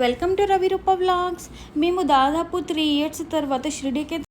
Welcome to Ravi Roopa vlogs. మేము దాదాపు 3 years తర్వాత షిరిడీకి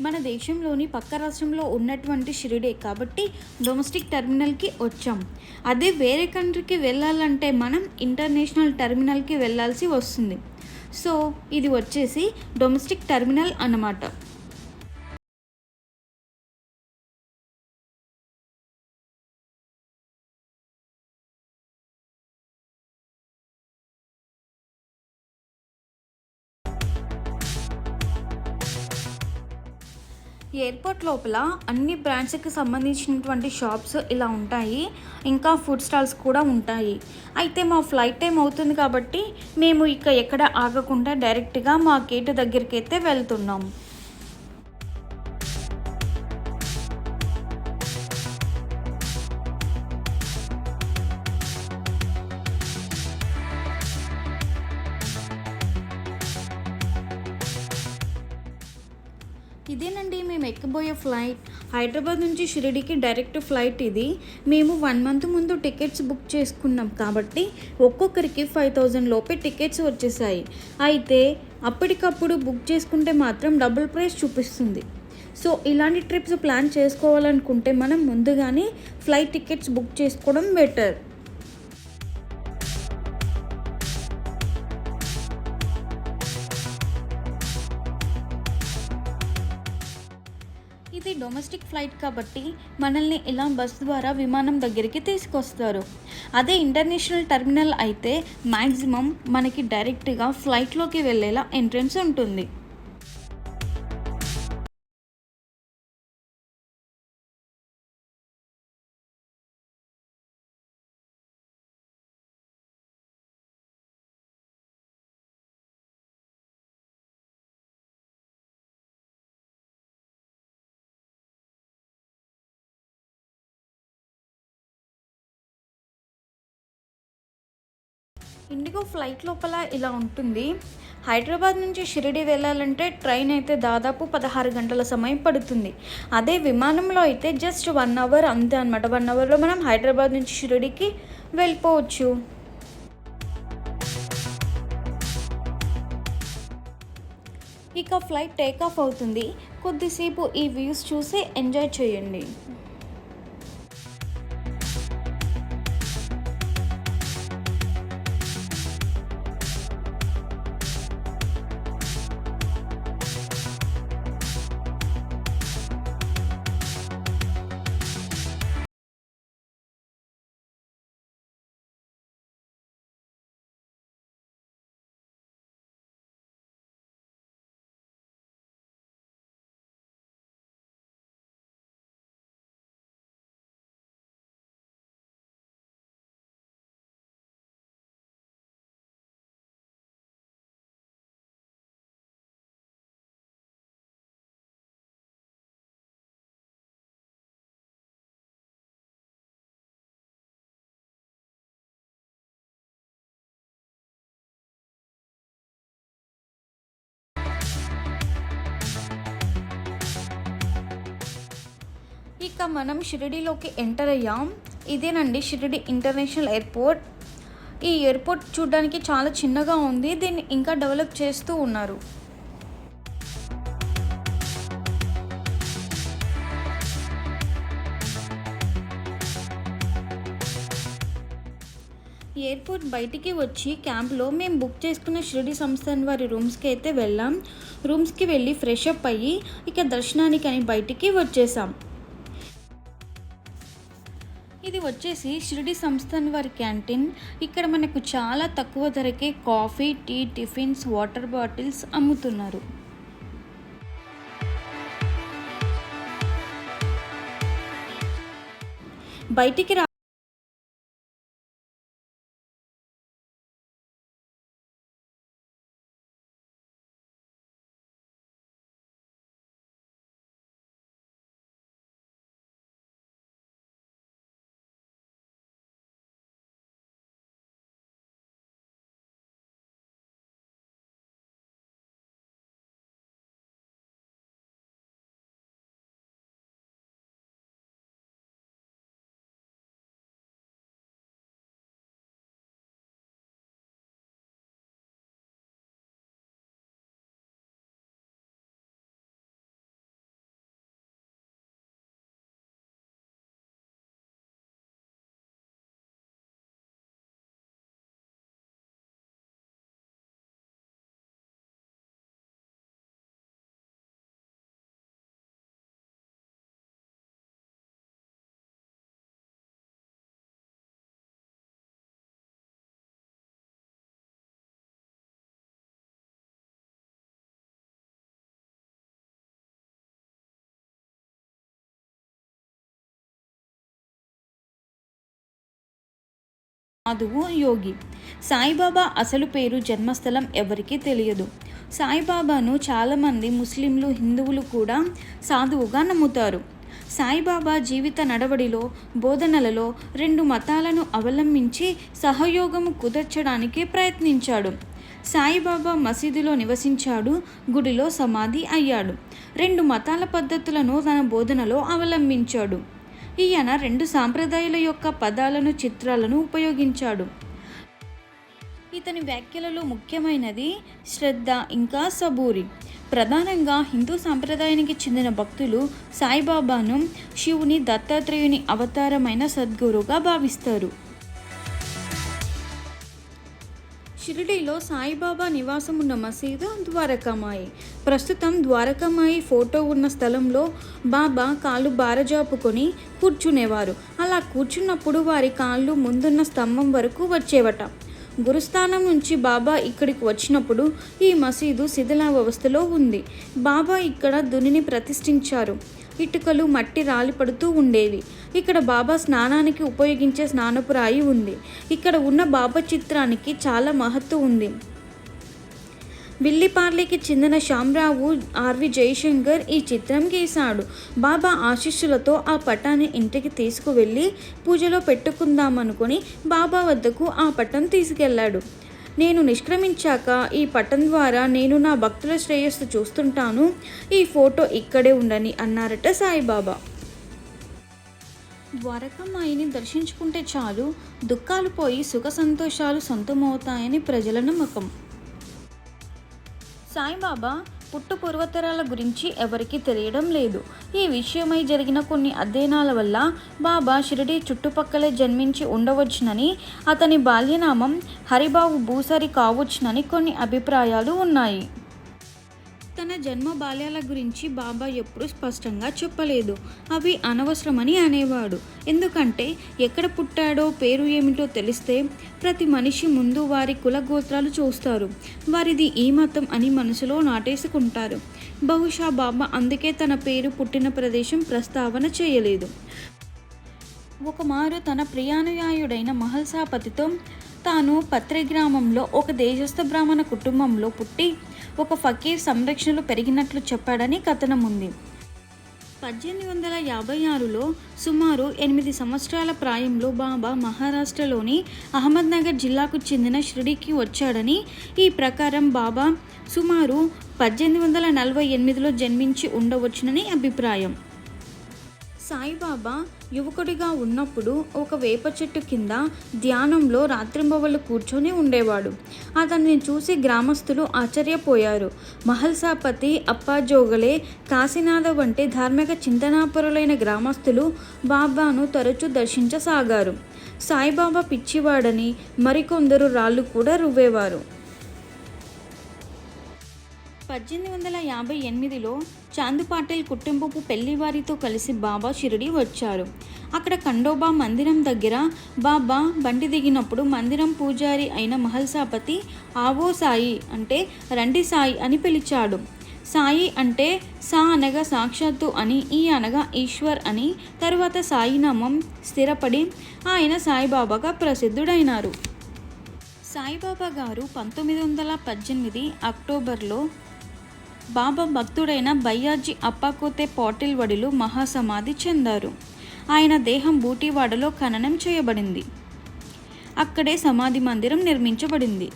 మన దేశంలోని పక్క రాష్ట్రంలో ఉన్నటువంటి షిరిడే కాబట్టి డొమెస్టిక్ టెర్మినల్కి వచ్చాం. అదే వేరే కంట్రీకి వెళ్ళాలంటే మనం ఇంటర్నేషనల్ టెర్మినల్కి వెళ్ళాల్సి వస్తుంది. సో ఇది వచ్చేసి డొమెస్టిక్ టెర్మినల్ అన్నమాట. ఎయిర్పోర్ట్ లోపల అన్ని బ్రాండ్స్కి సంబంధించినటువంటి షాప్స్ ఇలా ఉంటాయి. ఇంకా ఫుడ్ స్టాల్స్ కూడా ఉంటాయి. అయితే మా ఫ్లైట్ టైం అవుతుంది కాబట్టి మేము ఇక ఎక్కడ ఆగకుండా డైరెక్ట్గా మా గేటు దగ్గరికి అయితే వెళ్తున్నాం. ఇదేనండి మేము ఎక్కబోయే ఫ్లైట్. హైదరాబాద్ నుంచి షిరిడీకి డైరెక్ట్ ఫ్లైట్ ఇది. మేము 1 మంత్ ముందు టికెట్స్ బుక్ చేసుకున్నాం కాబట్టి ఒక్కొక్కరికి 5,000 లోపే టికెట్స్ వచ్చేసాయి. అయితే అప్పటికప్పుడు బుక్ చేసుకుంటే మాత్రం డబుల్ ప్రైస్ చూపిస్తుంది. సో ఇలాంటి ట్రిప్స్ ప్లాన్ చేసుకోవాలనుకుంటే మనం ముందుగానే ఫ్లైట్ టికెట్స్ బుక్ చేసుకోవడం బెటర్. ఇది డొమెస్టిక్ ఫ్లైట్ కాబట్టి మనల్ని ఇలా బస్ ద్వారా విమానం దగ్గరికి తీసుకొస్తారు. అదే ఇంటర్నేషనల్ టెర్మినల్ అయితే మ్యాక్సిమం మనకి డైరెక్ట్గా ఫ్లైట్లోకి వెళ్ళేలా ఎంట్రన్స్ ఉంటుంది. ఇండిగో ఫ్లైట్ లోపల ఇలా ఉంటుంది. హైదరాబాద్ నుంచి షిరిడి వెళ్ళాలంటే ట్రైన్ అయితే దాదాపు 16 గంటల సమయం పడుతుంది. అదే విమానంలో అయితే జస్ట్ 1 అవర్ అంతే అనమాట. 1 అవర్లో మనం హైదరాబాద్ నుంచి షిరిడికి వెళ్ళిపోవచ్చు. ఇక ఫ్లైట్ టేక్ ఆఫ్ అవుతుంది. కొద్దిసేపు ఈ వ్యూస్ చూసి ఎంజాయ్ చేయండి. ఇక మనం షిరిడీలోకి ఎంటర్ అయ్యాం. ఇదేనండి షిరిడి ఇంటర్నేషనల్ ఎయిర్పోర్ట్. ఈ ఎయిర్పోర్ట్ చూడడానికి చాలా చిన్నగా ఉంది. దీన్ని ఇంకా డెవలప్ చేస్తూ ఉన్నారు. ఎయిర్పోర్ట్ బయటికి వచ్చి క్యాంప్లో మేము బుక్ చేసుకున్న షిరిడి సంస్థాన్ వారి రూమ్స్కి అయితే వెళ్ళాం. రూమ్స్కి వెళ్ళి ఫ్రెష్ అప్ అయ్యి ఇక దర్శనానికి అని బయటికి వచ్చేసాం. ఇది వచ్చేసి షిరిడి సంస్థాన్ వారి క్యాంటీన్. ఇక్కడ మనకు చాలా తక్కువ ధరకే coffee, tea, tiffins, water bottles అమ్ముతున్నారు. బయటికి సాధువు యోగి. సాయిబాబా అసలు పేరు, జన్మస్థలం ఎవరికీ తెలియదు. సాయిబాబాను చాలామంది ముస్లింలు, హిందువులు కూడా సాధువుగా నమ్ముతారు. సాయిబాబా జీవిత నడవడిలో, బోధనలలో రెండు మతాలను అవలంబించి సహయోగము కుదర్చడానికి ప్రయత్నించాడు. సాయిబాబా మసీదులో నివసించాడు, గుడిలో సమాధి అయ్యాడు. రెండు మతాల పద్ధతులను తన బోధనలో అవలంబించాడు. ఈయన రెండు సాంప్రదాయాల యొక్క పదాలను, చిత్రాలను ఉపయోగించాడు. ఇతని వ్యాఖ్యలలో ముఖ్యమైనది శ్రద్ధ, ఇంకా సబూరి. ప్రధానంగా హిందూ సాంప్రదాయానికి చెందిన భక్తులు సాయిబాబాను శివుని, దత్తాత్రేయుని అవతారమైన సద్గురుగా భావిస్తారు. షిరిడీలో సాయిబాబా నివాసం ఉన్న మసీదు ద్వారకామాయి. ప్రస్తుతం ద్వారకామాయి ఫోటో ఉన్న స్థలంలో బాబా కాళ్ళు బారజాపుకొని కూర్చునేవారు. అలా కూర్చున్నప్పుడు వారి కాళ్ళు ముందున్న స్తంభం వరకు వచ్చేవట. గురుస్థానం నుంచి బాబా ఇక్కడికి వచ్చినప్పుడు ఈ మసీదు శిథిలావస్థలో ఉంది. బాబా ఇక్కడ దునిని ప్రతిష్ఠించారు. ఇటుకలు, మట్టి రాలిపడుతూ ఉండేవి. ఇక్కడ బాబా స్నానానికి ఉపయోగించే స్నానపు రాయి ఉంది. ఇక్కడ ఉన్న బాబా చిత్రానికి చాలా మహత్తు ఉంది. విల్లిపార్లేకి చెందిన శ్యామరావు ఆర్వి జయశంకర్ ఈ చిత్రం గీశాడు. బాబా ఆశీస్సులతో ఆ పటాన్ని ఇంటికి తీసుకువెళ్ళి పూజలో పెట్టుకుందామనుకొని బాబా వద్దకు ఆ పటం తీసుకెళ్లాడు. నేను నిష్క్రమించాక ఈ పటం ద్వారా నేను నా భక్తుల శ్రేయస్సు చూస్తుంటాను. ఈ ఫోటో ఇక్కడే ఉండని అన్నారట సాయిబాబా. ద్వారకామాయిని దర్శించుకుంటే చాలు, దుఃఖాలు పోయి సుఖ సంతోషాలు సొంతమవుతాయని ప్రజల నమ్మకం. సాయిబాబా పుట్టు పూర్వతరాల గురించి ఎవరికీ తెలియడం లేదు. ఈ విషయమై జరిగిన కొన్ని అధ్యయనాల వల్ల బాబా షిరిడి చుట్టుపక్కలే జన్మించి ఉండవచ్చునని, అతని బాల్యనామం హరిబాబు భూసారి కావచ్చునని కొన్ని అభిప్రాయాలు ఉన్నాయి. తన జన్మ బాల్యాల గురించి బాబా ఎప్పుడూ స్పష్టంగా చెప్పలేదు. అవి అనవసరమని అనేవాడు. ఎందుకంటే ఎక్కడ పుట్టాడో, పేరు ఏమిటో తెలిస్తే ప్రతి మనిషి ముందు వారి కులగోత్రాలు చూస్తారు. వారిది ఈ మతం అని మనసులో నాటేసుకుంటారు. బహుశా బాబా అందుకే తన పేరు, పుట్టిన ప్రదేశం ప్రస్తావన చేయలేదు. ఒకమారు తన ప్రియానుయాయుడైన మహల్సాపతితో తాను పత్రి గ్రామంలో ఒక దేశస్థ బ్రాహ్మణ కుటుంబంలో పుట్టి ఒక ఫకీర్ సంరక్షణలో పెరిగినట్లు చెప్పాడని కథనం ఉంది. 1856లో సుమారు 8 సంవత్సరాల ప్రాయంలో బాబా మహారాష్ట్రలోని అహ్మద్నగర్ జిల్లాకు చెందిన షిరిడీకి వచ్చాడని, ఈ ప్రకారం బాబా సుమారు 1848లో జన్మించి ఉండవచ్చునని అభిప్రాయం. సాయిబాబా యువకుడిగా ఉన్నప్పుడు ఒక వేప చెట్టు కింద ధ్యానంలో రాత్రింబవళ్ళు కూర్చొని ఉండేవాడు. అతన్ని చూసి గ్రామస్తులు ఆశ్చర్యపోయారు. మహల్సాపతి, అప్పాజోగలే, కాశీనాథ వంటి ధార్మిక చింతనాపరులైన గ్రామస్తులు బాబాను తరచూ దర్శించసాగారు. సాయిబాబా పిచ్చివాడని మరికొందరు రాళ్ళు కూడా రువ్వేవారు. 1858లో చాందు పాటిల్ కుటుంబపు పెళ్లివారితో కలిసి బాబా షిరిడి వచ్చారు. అక్కడ ఖండోబా మందిరం దగ్గర బాబా బండి దిగినప్పుడు మందిరం పూజారి అయిన మహల్సాపతి ఆవో సాయి అంటే రండి సాయి అని పిలిచాడు. సాయి అంటే సా అనగా సాక్షాత్తు అని, ఈ అనగా ఈశ్వర్ అని. తరువాత సాయినామం స్థిరపడి ఆయన సాయిబాబాగా ప్రసిద్ధుడైనారు. సాయిబాబా గారు 1918 అక్టోబర్లో బాబా భక్తుడైన బయ్యాజీ అప్పాకోతే పాటిల్ వడిలో మహాసమాధి చెందారు. ఆయన దేహం బూటివాడలో ఖననం చేయబడింది. అక్కడే సమాధి మందిరం నిర్మించబడింది.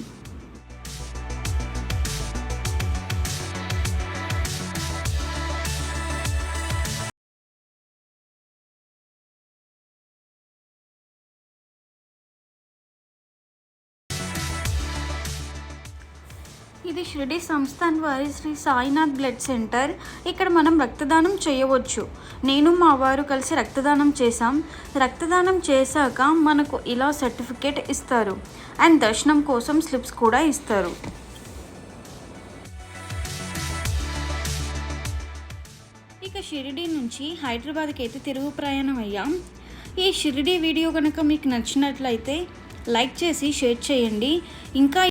ఇది షిరిడి సంస్థాన్ వారి శ్రీ సాయినాథ్ బ్లడ్ సెంటర్. ఇక్కడ మనం రక్తదానం చేయవచ్చు. నేను మా వారు కలిసి రక్తదానం చేశాం. రక్తదానం చేశాక మనకు ఇలా సర్టిఫికేట్ ఇస్తారు అండ్ దర్శనం కోసం స్లిప్స్ కూడా ఇస్తారు. ఇక షిరిడి నుంచి హైదరాబాద్కి అయితే తిరుగు ప్రయాణం అయ్యాం. ఈ షిరిడి వీడియో కనుక మీకు నచ్చినట్లయితే లైక్ చేసి షేర్ చేయండి. ఇంకా